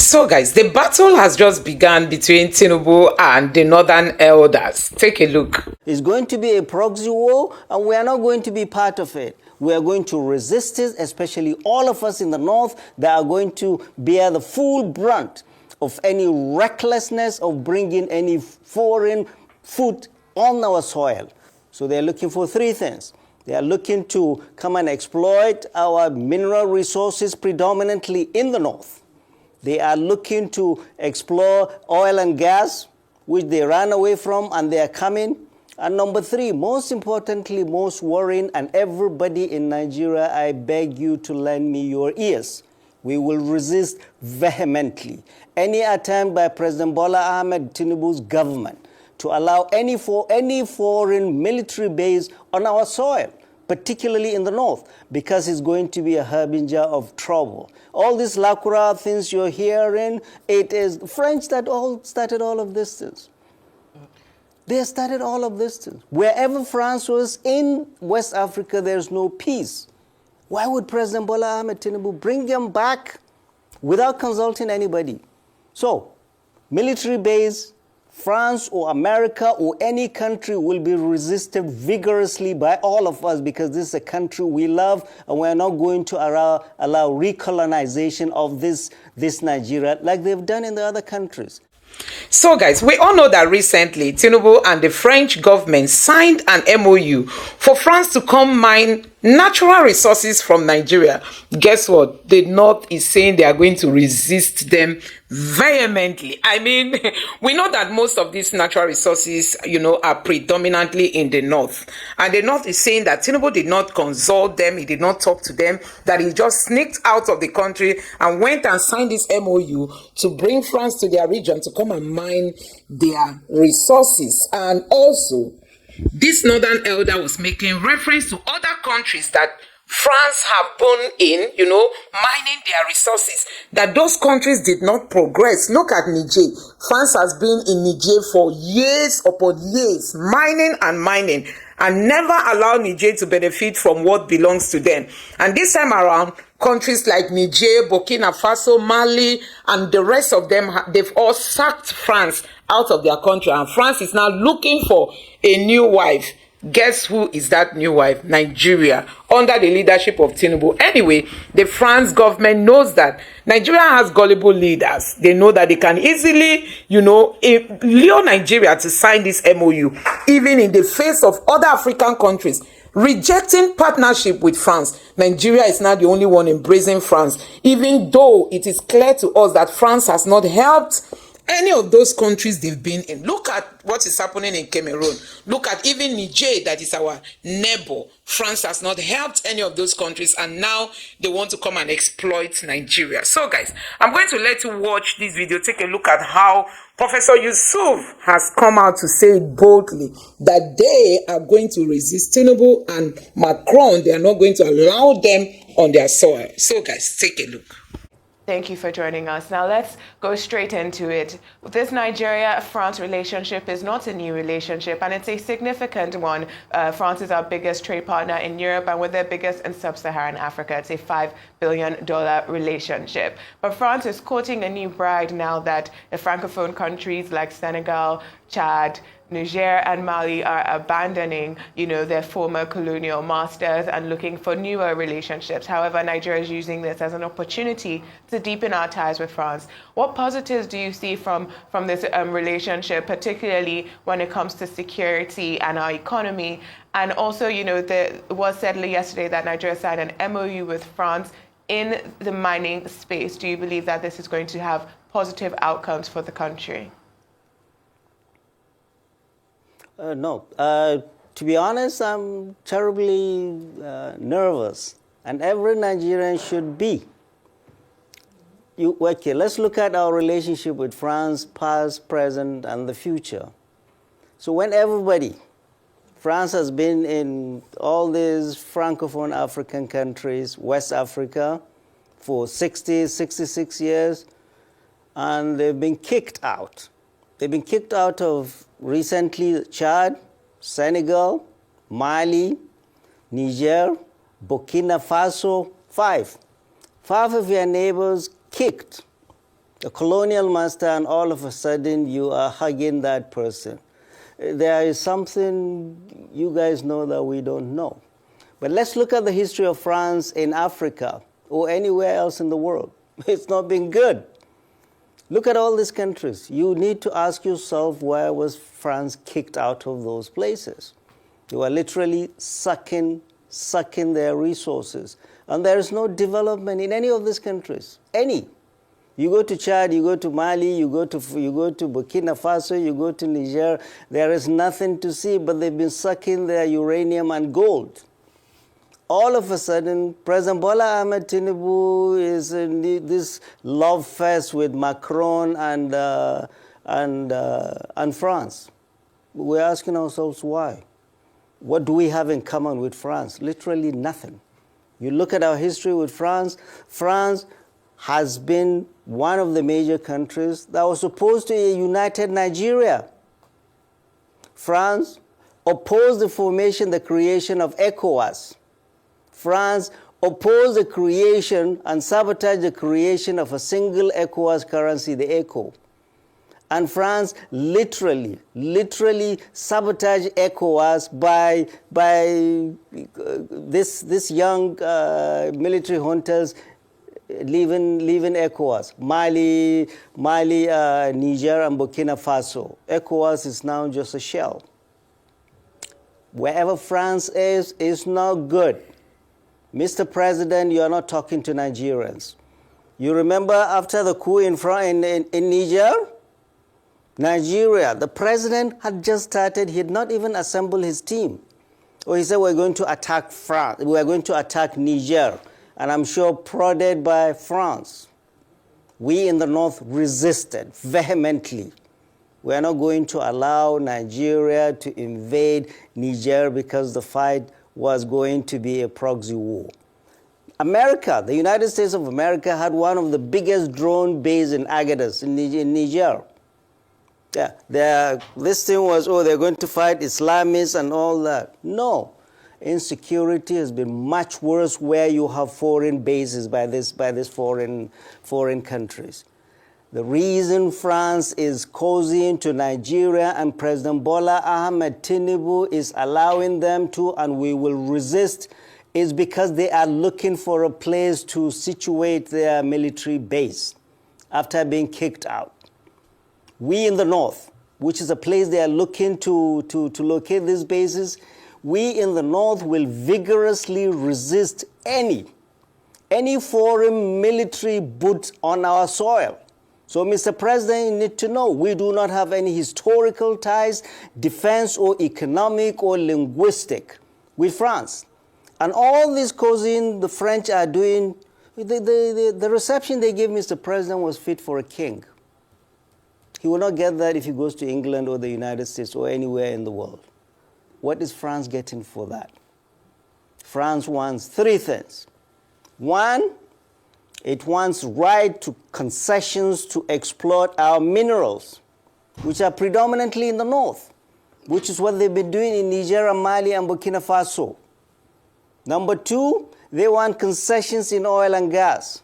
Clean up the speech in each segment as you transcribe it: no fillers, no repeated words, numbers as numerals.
So guys, the battle has just begun between Tinubu and the Northern Elders. Take a look. It's going to be a proxy war, and we are not going to be part of it. We are going to resist it, especially all of us in the North that are going to bear the full brunt of any recklessness of bringing any foreign food on our soil. So they're looking for three things. They are looking to come and exploit our mineral resources predominantly in the North. They are looking to explore oil and gas, which they ran away from, and they are coming. And number three, most importantly, most worrying, and everybody in Nigeria, I beg you to lend me your ears. We will resist vehemently any attempt by President Bola Ahmed Tinubu's government to allow any foreign military base on our soil, particularly in the North, because it's going to be a harbinger of trouble. All these lacura things you're hearing, it is the French that started all of these things. They started all of these things. Wherever France was in West Africa, there's no peace. Why would President Bola Ahmed Tinubu bring them back without consulting anybody? So, military base, France or America or any country will be resisted vigorously by all of us, because this is a country we love, and we're not going to allow recolonization of this Nigeria like they've done in the other countries. So guys, we all know that recently Tinubu and the French government signed an MOU for France to come mine natural resources from Nigeria. Guess what? The North is saying they are going to resist them vehemently. I mean, we know that most of these natural resources, are predominantly in the North. And the North is saying that Tinubu did not consult them, he did not talk to them, that he just sneaked out of the country and went and signed this MOU to bring France to their region to come and mine their resources. And also, this Northern Elder was making reference to other countries that France have borne in, mining their resources, that those countries did not progress. Look at Niger. France has been in Niger for years upon years, mining and never allowed Niger to benefit from what belongs to them. And this time around, countries like Niger, Burkina Faso, Mali, and the rest of them, they've all sacked France out of their country. And France is now looking for a new wife. Guess who is that new wife? Nigeria, under the leadership of Tinubu. Anyway, the France government knows that Nigeria has gullible leaders. They know that they can easily, lure Nigeria to sign this MOU, even in the face of other African countries rejecting partnership with France. Nigeria is now the only one embracing France, even though it is clear to us that France has not helped any of those countries they've been in. Look at what is happening in Cameroon. Look at even Niger, that is our neighbor. France has not helped any of those countries, and now they want to come and exploit Nigeria. So guys, I'm going to let you watch this video. Take a look at how Professor Yusuf has come out to say boldly that they are going to resist Tinubu and Macron. They are not going to allow them on their soil. So guys, take a look. Thank you for joining us. Now let's go straight into it. This Nigeria-France relationship is not a new relationship, and it's a significant one. France is our biggest trade partner in Europe, and we're their biggest in sub-Saharan Africa. It's a $5 billion relationship. But France is courting a new bride now that the Francophone countries like Senegal, Chad, Niger and Mali are abandoning, their former colonial masters and looking for newer relationships. However, Nigeria is using this as an opportunity to deepen our ties with France. What positives do you see from this relationship, particularly when it comes to security and our economy? And also, it was said yesterday that Nigeria signed an MOU with France in the mining space. Do you believe that this is going to have positive outcomes for the country? No. To be honest, I'm terribly nervous, and every Nigerian should be. Okay, let's look at our relationship with France, past, present, and the future. So when France has been in all these Francophone African countries, West Africa, for 66 years, and they've been kicked out. They've been kicked out of recently Chad, Senegal, Mali, Niger, Burkina Faso, five of your neighbors kicked. a colonial master, and all of a sudden you are hugging that person. There is something you guys know that we don't know. But let's look at the history of France in Africa or anywhere else in the world. It's not been good. Look at all these countries. You need to ask yourself, why was France kicked out of those places? They were literally sucking their resources. And there is no development in any of these countries. Any. You go to Chad, you go to Mali, you go to Burkina Faso, you go to Niger, there is nothing to see, but they've been sucking their uranium and gold. All of a sudden, President Bola Ahmed Tinubu is in this love fest with Macron and France. We're asking ourselves why. What do we have in common with France? Literally nothing. You look at our history with France, France has been one of the major countries that was opposed to a united Nigeria. France opposed the creation of ECOWAS. France opposed the creation and sabotaged the creation of a single ECOWAS currency, the ECO. And France literally sabotaged ECOWAS by this young military hunters leaving ECOWAS. Mali, Niger, and Burkina Faso. ECOWAS is now just a shell. Wherever France is not good. Mr. President, you are not talking to Nigerians. You remember after the coup in Niger? Nigeria, the president had just started, he had not even assembled his team. Or he said, we're going to attack France, we're going to attack Niger, and I'm sure prodded by France. We in the north resisted vehemently. We are not going to allow Nigeria to invade Niger because the fight was going to be a proxy war. America, the United States of America, had one of the biggest drone bases in Agadas, in Niger. Yeah, this thing was, they're going to fight Islamists and all that. No, insecurity has been much worse where you have foreign bases by this foreign countries. The reason France is cozying to Nigeria and President Bola Ahmed Tinubu is allowing them to, and we will resist, is because they are looking for a place to situate their military base after being kicked out. We in the north, which is a place they are looking to locate these bases, we in the north will vigorously resist any foreign military boot on our soil. So, Mr. President, you need to know, we do not have any historical ties, defense or economic or linguistic with France. And all this causing the French are doing, the reception they gave Mr. President was fit for a king. He will not get that if he goes to England or the United States or anywhere in the world. What is France getting for that? France wants three things. One, it wants right to concessions to exploit our minerals, which are predominantly in the north, which is what they've been doing in Niger, Mali, and Burkina Faso. Number two, they want concessions in oil and gas.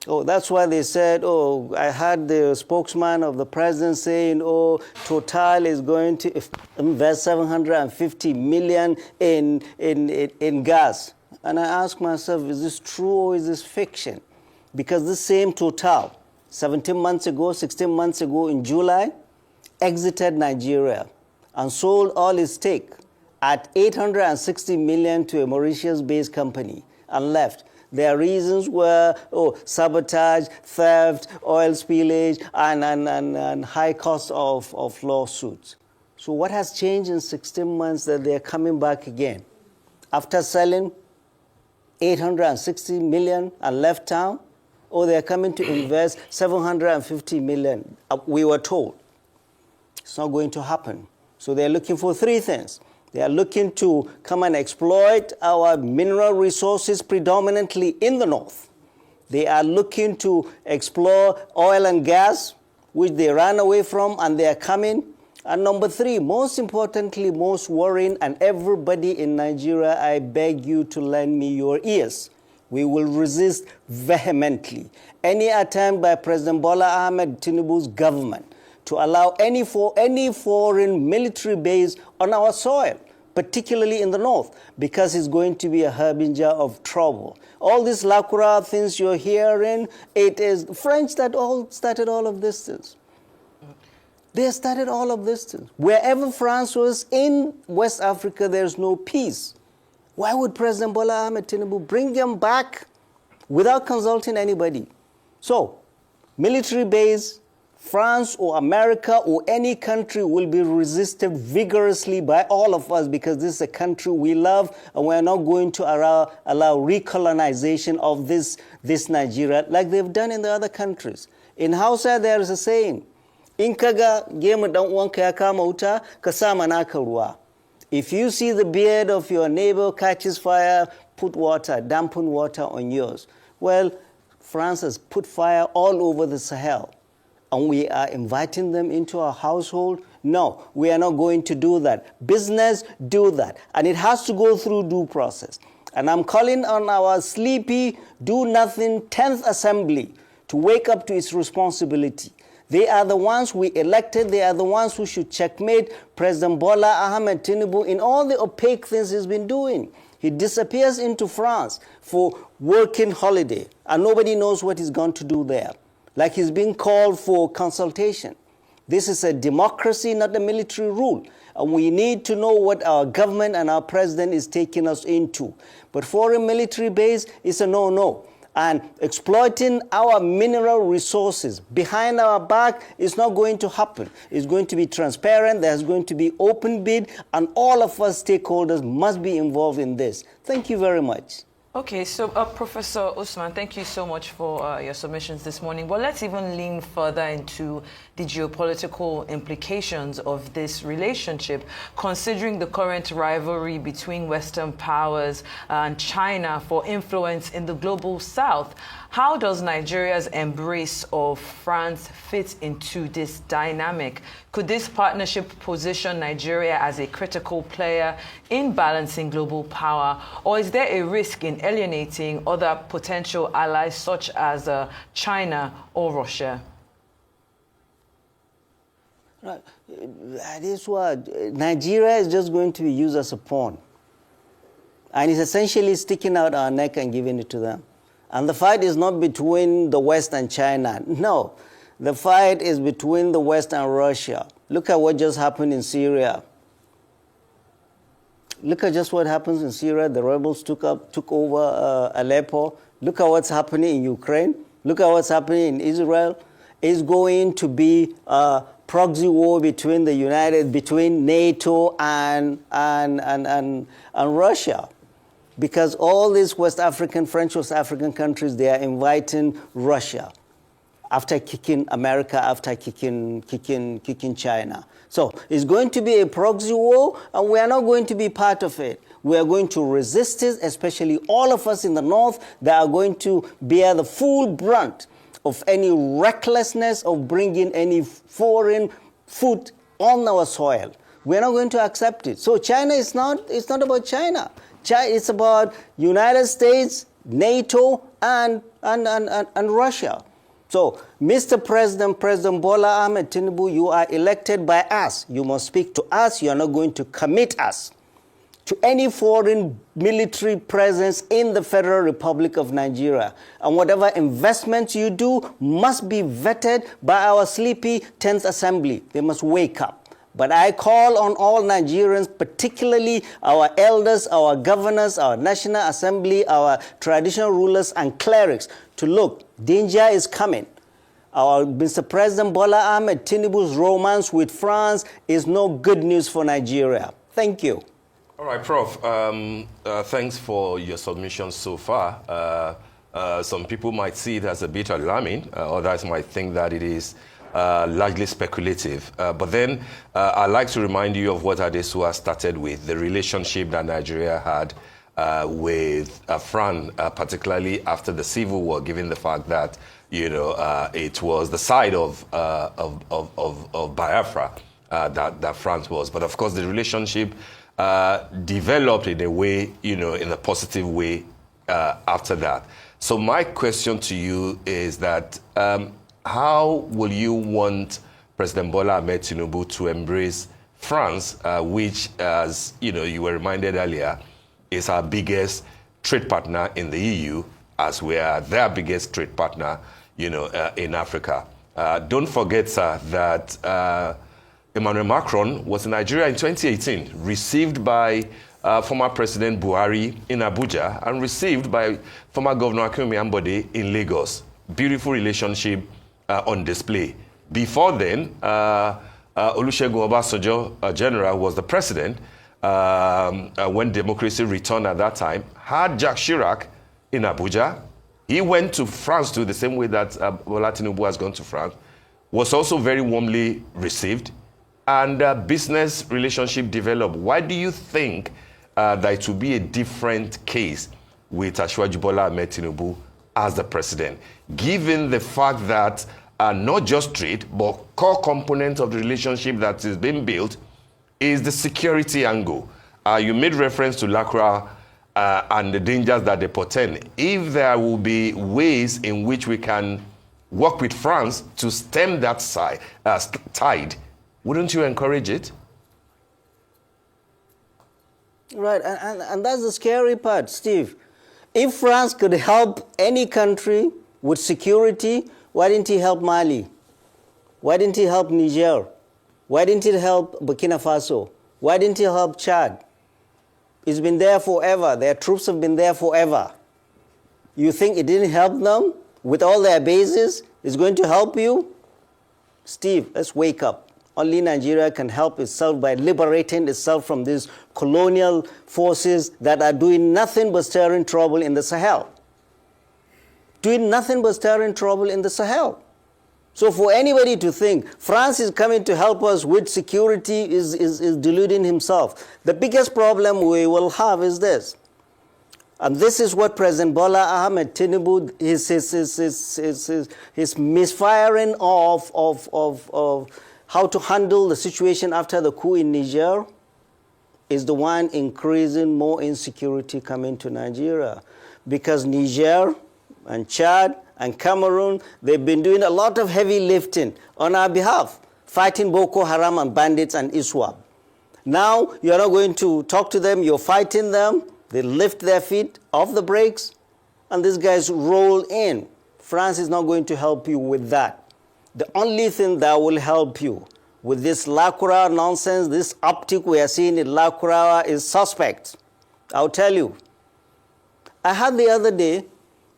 That's why they said, I heard the spokesman of the president saying, Total is going to invest 750 million in gas. And I ask myself, is this true or is this fiction? Because this same Total, 16 months ago in July, exited Nigeria and sold all its stake at 860 million to a Mauritius-based company and left. Their reasons were sabotage, theft, oil spillage, and high cost of lawsuits. So what has changed in 16 months that they're coming back again? After selling 860 million and left town, they're coming to invest 750 million, we were told. It's not going to happen. So they're looking for three things. They are looking to come and exploit our mineral resources predominantly in the north. They are looking to explore oil and gas, which they ran away from, and they are coming. And number three, most importantly, most worrying, and everybody in Nigeria, I beg you to lend me your ears. We will resist vehemently any attempt by President Bola Ahmed Tinubu's government to allow any foreign military base on our soil, particularly in the north, because it's going to be a harbinger of trouble. All these lacura things you're hearing, it is the French that started all of this things. They started all of this things. Wherever France was in West Africa, there's no peace. Why would President Bola Ahmed Tinubu bring them back without consulting anybody? So, military base, France or America or any country will be resisted vigorously by all of us, because this is a country we love, and we're not going to allow recolonization of this Nigeria like they've done in the other countries. In Hausa, there is a saying, in kaga gemu dan uwanka ya kama wuta, ka sa ma naka ruwa. If you see the beard of your neighbor catches fire, put water, dampen water on yours. Well, France has put fire all over the Sahel, and we are inviting them into our household. No, we are not going to do that. Business, do that. And it has to go through due process. And I'm calling on our sleepy, do-nothing 10th Assembly to wake up to its responsibility. They are the ones we elected. They are the ones who should checkmate President Bola Ahmed Tinubu in all the opaque things he's been doing. He disappears into France for working holiday, and nobody knows what he's going to do there. Like he's being called for consultation. This is a democracy, not a military rule. And we need to know what our government and our president is taking us into. But foreign military base is a no-no. And exploiting our mineral resources behind our back is not going to happen. It's going to be transparent, there's going to be open bid, and all of us stakeholders must be involved in this. Thank you very much. Okay, so Professor Usman, thank you so much for your submissions this morning. Well, let's even lean further into the geopolitical implications of this relationship, considering the current rivalry between Western powers and China for influence in the global south. How does Nigeria's embrace of France fit into this dynamic? Could this partnership position Nigeria as a critical player in balancing global power, or is there a risk in alienating other potential allies such as China or Russia? Right. This what Nigeria is just going to be used as a pawn, and it's essentially sticking out our neck and giving it to them. And the fight is not between the West and China. No, the fight is between the West and Russia. Look at what just happened in Syria. Look at just what happens in Syria. The rebels took over Aleppo. Look at what's happening in Ukraine. Look at what's happening in Israel. It's going to be a proxy war between NATO and Russia. Because all these French West African countries, they are inviting Russia after kicking America, after kicking China. So it's going to be a proxy war, and we are not going to be part of it. We are going to resist it, especially all of us in the north that are going to bear the full brunt of any recklessness of bringing any foreign food on our soil. We're not going to accept it. So China is it's not about China. It's about United States, NATO, and Russia. So, Mr. President, President Bola Ahmed Tinubu, you are elected by us. You must speak to us. You are not going to commit us to any foreign military presence in the Federal Republic of Nigeria. And whatever investments you do must be vetted by our sleepy 10th Assembly. They must wake up. But I call on all Nigerians, particularly our elders, our governors, our National Assembly, our traditional rulers and clerics, to look, danger is coming. Our Mr. President Bola Ahmed Tinubu's romance with France is no good news for Nigeria. Thank you. All right, Prof. Thanks for your submissions so far. Some people might see it as a bit alarming. Others might think that it is largely speculative. But then I'd like to remind you of what Adesua started with, the relationship that Nigeria had with France, particularly after the Civil War, given the fact that, it was the side of Biafra that France was. But of course, the relationship developed in a way, in a positive way after that. So my question to you is that how will you want President Bola Ahmed Tinubu to embrace France, which, as you were reminded earlier, is our biggest trade partner in the EU, as we are their biggest trade partner, in Africa. Don't forget, sir, that Emmanuel Macron was in Nigeria in 2018, received by former President Buhari in Abuja and received by former Governor Akinwumi Ambode in Lagos. Beautiful relationship on display. Before then, Olusegun Obasanjo, General, was the president when democracy returned at that time, had Jacques Chirac in Abuja. He went to France too, the same way that Bola Tinubu has gone to France, was also very warmly received, and business relationship developed. Why do you think that it will be a different case with Asiwaju Bola Ahmed Tinubu as the president, given the fact that not just trade, but core component of the relationship that is being built is the security angle? You made reference to LACRA and the dangers that they portend. If there will be ways in which we can work with France to stem that tide, wouldn't you encourage it? Right, and that's the scary part, Steve. If France could help any country with security, why didn't he help Mali? Why didn't he help Niger? Why didn't he help Burkina Faso? Why didn't he help Chad? It's been there forever. Their troops have been there forever. You think it didn't help them with all their bases? It's going to help you? Steve, let's wake up. Only Nigeria can help itself by liberating itself from these colonial forces that are doing nothing but stirring trouble in the Sahel. Doing nothing but stirring trouble in the Sahel. So for anybody to think France is coming to help us with security is deluding himself. The biggest problem we will have is this. And this is what President Bola Ahmed Tinubu, his misfiring of how to handle the situation after the coup in Niger is the one increasing more insecurity coming to Nigeria. Because Niger and Chad and Cameroon, they've been doing a lot of heavy lifting on our behalf, fighting Boko Haram and bandits and ISWAP. Now, you're not going to talk to them, you're fighting them, they lift their feet off the brakes, and these guys roll in. France is not going to help you with that. The only thing that will help you with this LACRA nonsense, this optic we are seeing in LACRA is suspect. I'll tell you. I had the other day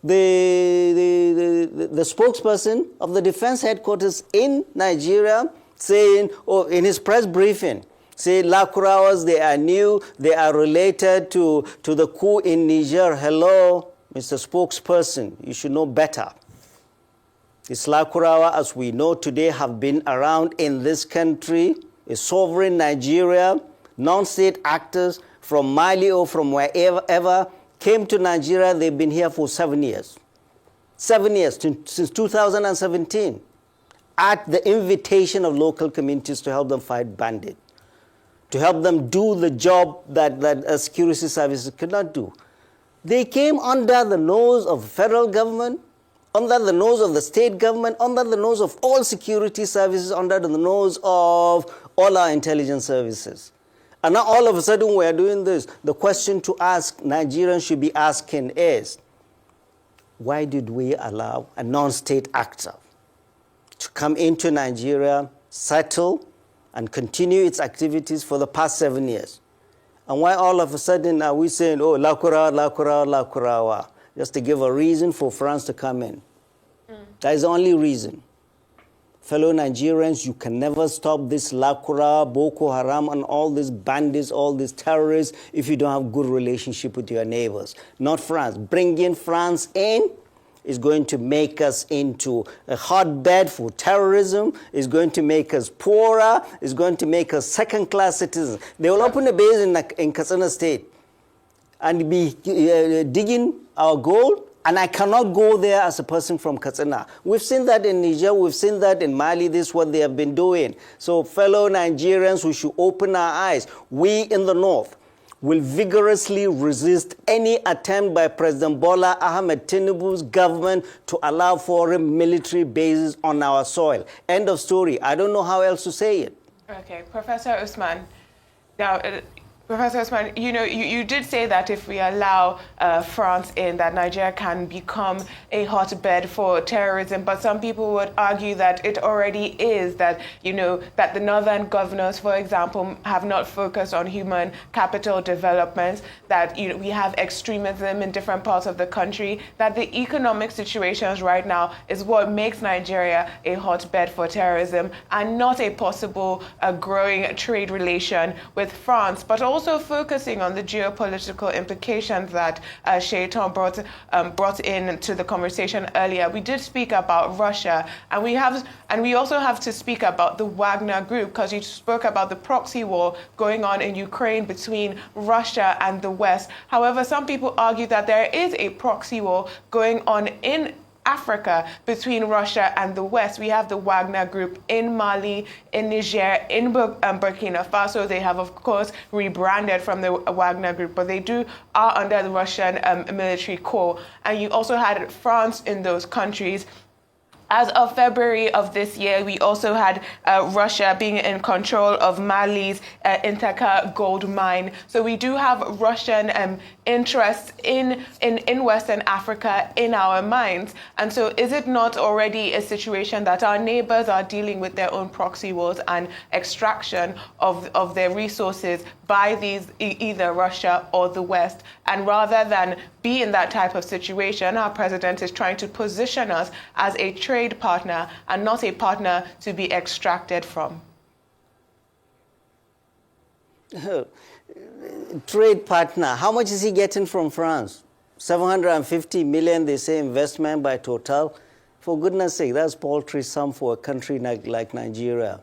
the spokesperson of the defense headquarters in Nigeria saying, in his press briefing, say LACRAs, they are new, they are related to the coup in Niger. Hello, Mr. Spokesperson, you should know better. This LACRA, as we know today, have been around in this country, a sovereign Nigeria, non-state actors from Mali or from wherever came to Nigeria. They've been here for 7 years. 7 years, since 2017, at the invitation of local communities to help them fight bandits, to help them do the job that security services could not do. They came under the nose of the federal government, under the nose of the state government, under the nose of all security services, under the nose of all our intelligence services. And now all of a sudden we are doing this. The question to ask Nigerians should be asking is, why did we allow a non-state actor to come into Nigeria, settle, and continue its activities for the past 7 years? And why all of a sudden are we saying, oh, LACRA, just to give a reason for France to come in? That is the only reason. Fellow Nigerians, you can never stop this LACRA, Boko Haram, and all these bandits, all these terrorists, if you don't have good relationship with your neighbors. Not France. Bringing France in is going to make us into a hotbed for terrorism, is going to make us poorer, is going to make us second-class citizens. They will open a base in Katsina State and be digging our gold, and I cannot go there as a person from Katsina. We've seen that in Niger, we've seen that in Mali. This is what they have been doing. So fellow Nigerians, we should open our eyes. We in the north, will vigorously resist any attempt by President Bola Ahmed Tinubu's government to allow foreign military bases on our soil. End of story. I don't know how else to say it. Okay, Professor Usman. Now, Professor Usman, you did say that if we allow France in, that Nigeria can become a hotbed for terrorism. But some people would argue that it already is. That that the northern governors, for example, have not focused on human capital development. That we have extremism in different parts of the country. That the economic situations right now is what makes Nigeria a hotbed for terrorism, and not a possible growing trade relation with France. But also focusing on the geopolitical implications that Shaitan brought into the conversation earlier. We did speak about Russia, and we also have to speak about the Wagner Group, because you spoke about the proxy war going on in Ukraine between Russia and the West. However, some people argue that there is a proxy war going on in Africa between Russia and the West. We have the Wagner Group in Mali, in Niger, in Burkina Faso. They have, of course, rebranded from the Wagner Group, but they are under the Russian military core. And you also had France in those countries. As of February of this year, we also had Russia being in control of Mali's Intaka gold mine. So we do have Russian interests in Western Africa in our minds. And so is it not already a situation that our neighbors are dealing with their own proxy wars and extraction of their resources by either Russia or the West? And rather than be in that type of situation, our president is trying to position us as a trade partner and not a partner to be extracted from. Trade partner, how much is he getting from France? 750 million, they say, investment by Total. For goodness sake, that's paltry sum for a country like Nigeria.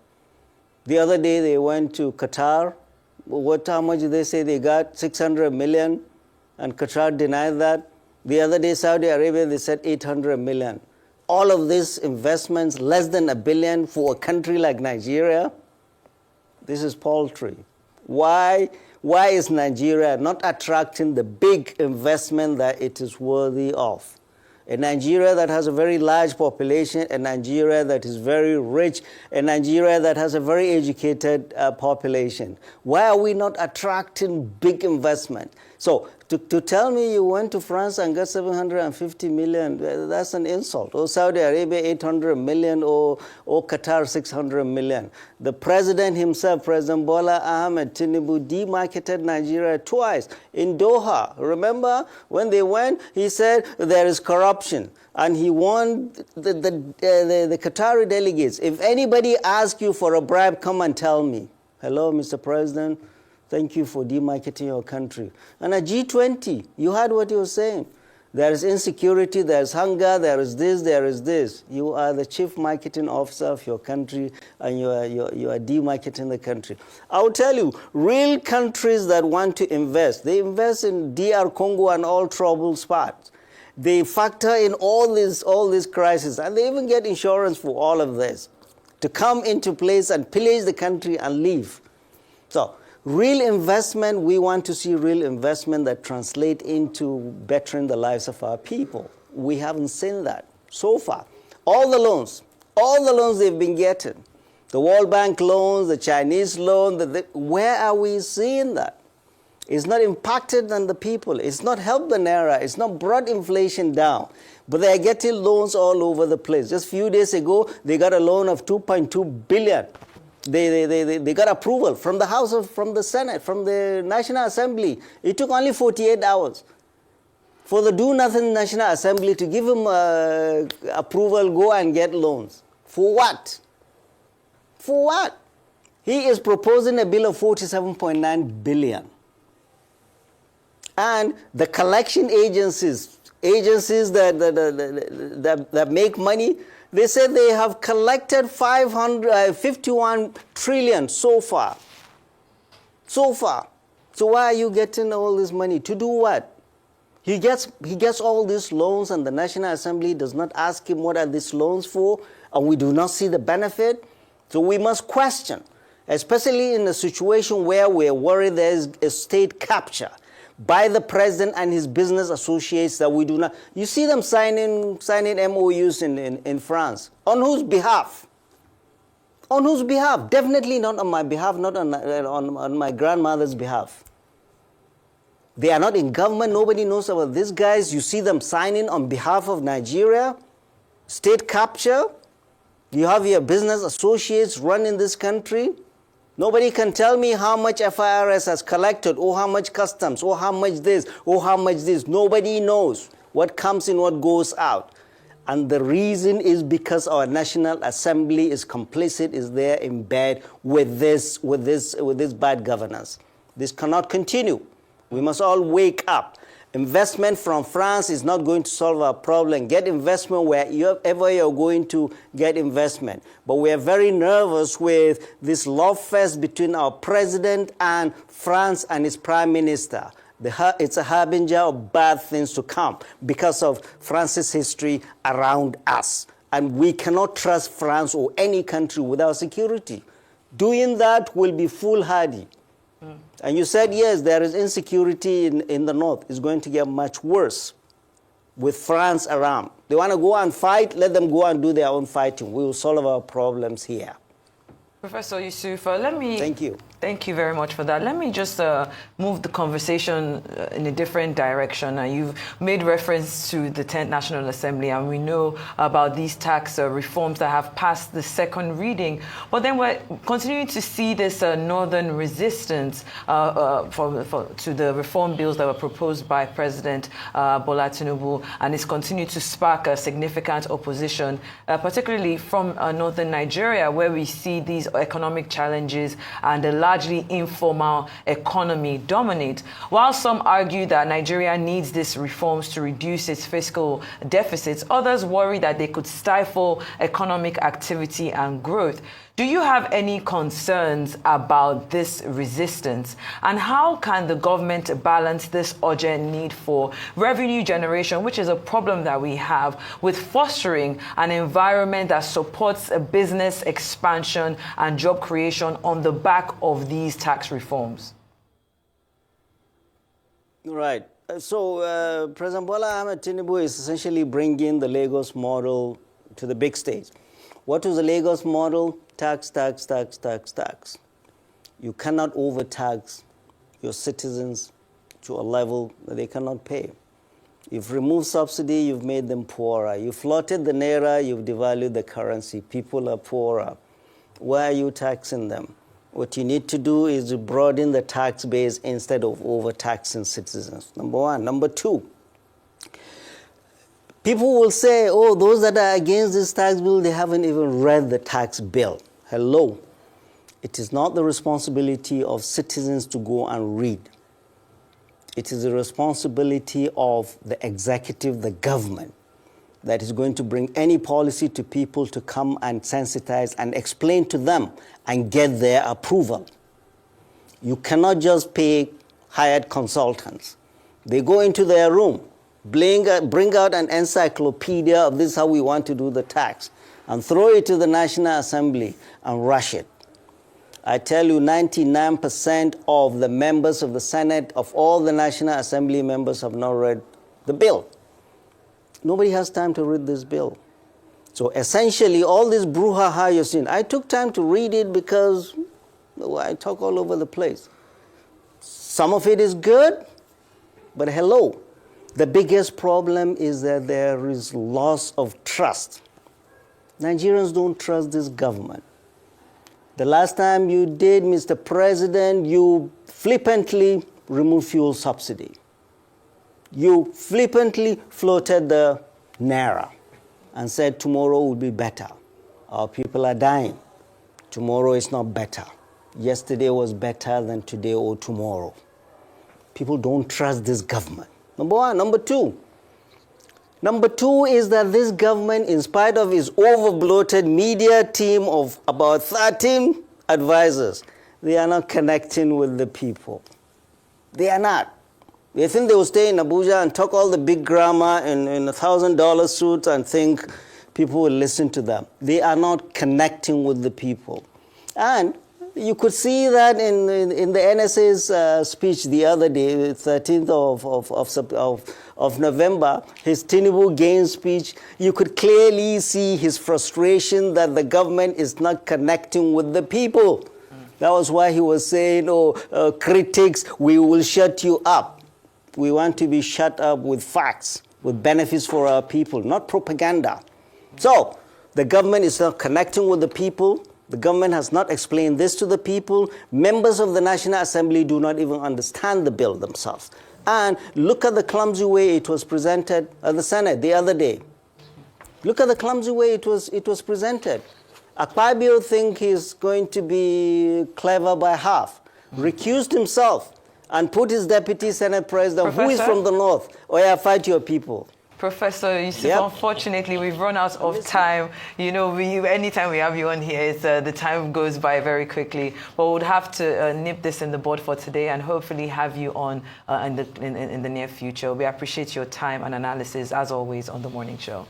The other day they went to Qatar. How much did they say they got? 600 million, and Qatar denied that. The other day, Saudi Arabia, they said 800 million. All of these investments, less than $1 billion for a country like Nigeria. This is paltry. Why is Nigeria not attracting the big investment that it is worthy of? A Nigeria that has a very large population, a Nigeria that is very rich, a Nigeria that has a very educated population. Why are we not attracting big investment? So to tell me you went to France and got 750 million, that's an insult. Or Saudi Arabia 800 million, or Qatar 600 million. The president himself, President Bola Ahmed Tinubu, demarketed Nigeria twice in Doha. Remember when they went, he said there is corruption. And he warned the Qatari delegates, if anybody asks you for a bribe, come and tell me. Hello, Mr. President. Thank you for demarketing your country. And at G20, you heard what he was saying. There is insecurity, there is hunger, there is this, there is this. You are the chief marketing officer of your country, and you are demarketing the country. I will tell you, real countries that want to invest, they invest in DR Congo and all troubled spots. They factor in all these crises, and they even get insurance for all of this to come into place and pillage the country and leave. So, real investment, we want to see real investment that translate into bettering the lives of our people. We haven't seen that so far. All the loans they've been getting, the World Bank loans, the Chinese loan, where are we seeing that? It's not impacted on the people. It's not helped the Naira. It's not brought inflation down. But they are getting loans all over the place. Just a few days ago, they got a loan of 2.2 billion. They got approval from the House, from the Senate, from the National Assembly. It took only 48 hours for the do-nothing National Assembly to give him approval, go and get loans. For what? For what? He is proposing a bill of 47.9 billion. And the collection agencies that make money, they said they have collected 51 trillion so far. So far. So why are you getting all this money? To do what? He gets all these loans, and the National Assembly does not ask him what are these loans for, and we do not see the benefit. So we must question. especially in a situation where we're worried there's a state capture by the president and his business associates that we do not. You see them signing MOUs in France. On whose behalf? On whose behalf? Definitely not on my behalf, not on my grandmother's behalf. They are not in government. Nobody knows about these guys. You see them signing on behalf of Nigeria. State capture. You have your business associates running this country. Nobody can tell me how much FIRS has collected, or how much customs, or how much this, or how much this. Nobody knows what comes in, what goes out. And the reason is because our National Assembly is complicit, is there in bed with this bad governance. This cannot continue. We must all wake up. Investment from France is not going to solve our problem. Get investment wherever you're going to get investment. But we are very nervous with this love fest between our president and France and his prime minister. It's a harbinger of bad things to come because of France's history around us. And we cannot trust France or any country without security. Doing that will be foolhardy. And you said, yes, there is insecurity in the north. It's going to get much worse with France around. They want to go and fight, let them go and do their own fighting. We will solve our problems here. Professor Yusuf, let me... Thank you. Thank you very much for that. Let me just move the conversation in a different direction. You've made reference to the 10th National Assembly, and we know about these tax reforms that have passed the second reading. But then we're continuing to see this northern resistance to the reform bills that were proposed by President Bola Tinubu, and it's continued to spark a significant opposition, particularly from northern Nigeria, where we see these economic challenges and the largely informal economy dominate. While some argue that Nigeria needs these reforms to reduce its fiscal deficits, others worry that they could stifle economic activity and growth. Do you have any concerns about this resistance? And how can the government balance this urgent need for revenue generation, which is a problem that we have, with fostering an environment that supports a business expansion and job creation on the back of these tax reforms? Right. So President Bola Ahmed Tinubu is essentially bringing the Lagos model to the big stage. What was the Lagos model? Tax, tax, tax, tax, tax. You cannot overtax your citizens to a level that they cannot pay. You've removed subsidy, you've made them poorer. You've floated the naira, you've devalued the currency. People are poorer. Why are you taxing them? What you need to do is to broaden the tax base instead of overtaxing citizens. Number one. Number two, people will say, oh, those that are against this tax bill, they haven't even read the tax bill. Hello. It is not the responsibility of citizens to go and read. It is the responsibility of the executive, the government, that is going to bring any policy to people to come and sensitize and explain to them and get their approval. You cannot just pay hired consultants. They go into their room, bring out an encyclopedia of this is how we want to do the tax, and throw it to the National Assembly and rush it. I tell you, 99% of the members of the Senate, of all the National Assembly members, have not read the bill. Nobody has time to read this bill. So essentially, all this brouhaha you're seeing, I took time to read it because I talk all over the place. Some of it is good, but hello. The biggest problem is that there is loss of trust. Nigerians don't trust this government. The last time you did, Mr. President, you flippantly removed fuel subsidy. You flippantly floated the naira and said tomorrow will be better. Our people are dying. Tomorrow is not better. Yesterday was better than today or tomorrow. People don't trust this government. Number one. Number two. Number two is that this government, in spite of its over-bloated media team of about 13 advisors, they are not connecting with the people. They are not. They think they will stay in Abuja and talk all the big grammar in $1,000 suits and think people will listen to them. They are not connecting with the people. And you could see that in the NSA's speech the other day, the 13th of November, his Tinubu gain speech. You could clearly see his frustration that the government is not connecting with the people. That was why he was saying, critics, we will shut you up. We want to be shut up with facts, with benefits for our people, not propaganda. So, the government is not connecting with the people. The government has not explained this to the people. Members of the National Assembly do not even understand the bill themselves. And look at the clumsy way it was presented at the Senate the other day. Look at the clumsy way it was presented. Akpabio thinks he's going to be clever by half, recused himself, and put his deputy Senate president, who is from the north, fight your people. Professor Yusuf, unfortunately, we've run out of time. You know, anytime we have you on here, the time goes by very quickly. But we'll have to nip this in the bud for today and hopefully have you on in the near future. We appreciate your time and analysis, as always, on The Morning Show.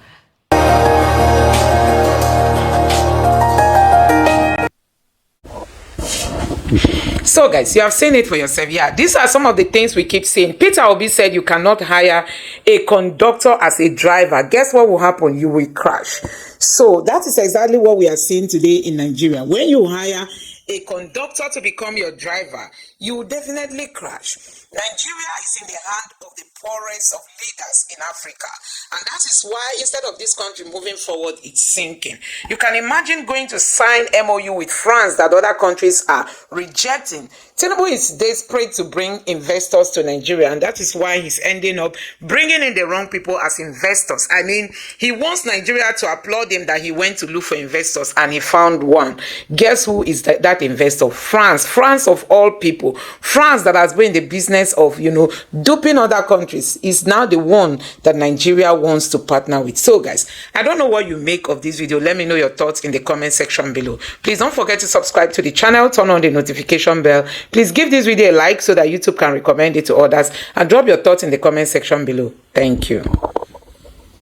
So guys, you have seen it for yourself. Yeah, these are some of the things we keep saying. Peter Obi said you cannot hire a conductor as a driver. Guess what will happen? You will crash. So that is exactly what we are seeing today in Nigeria. When you hire a conductor to become your driver, you will definitely crash. Nigeria is in the hand of the poorest of leaders in Africa. And that is why instead of this country moving forward, it's sinking. You can imagine going to sign MOU with France that other countries are rejecting. Tinubu is desperate to bring investors to Nigeria, and that is why he's ending up bringing in the wrong people as investors. I mean, he wants Nigeria to applaud him that he went to look for investors and he found one. Guess who is that investor? France. France of all people. France that has been in the business of, duping other countries is now the one that Nigeria wants to partner with. So guys, I don't know what you make of this video. Let me know your thoughts in the comment section below. Please don't forget to subscribe to the channel, turn on the notification bell. Please give this video a like so that YouTube can recommend it to others, and drop your thoughts in the comment section below. Thank you.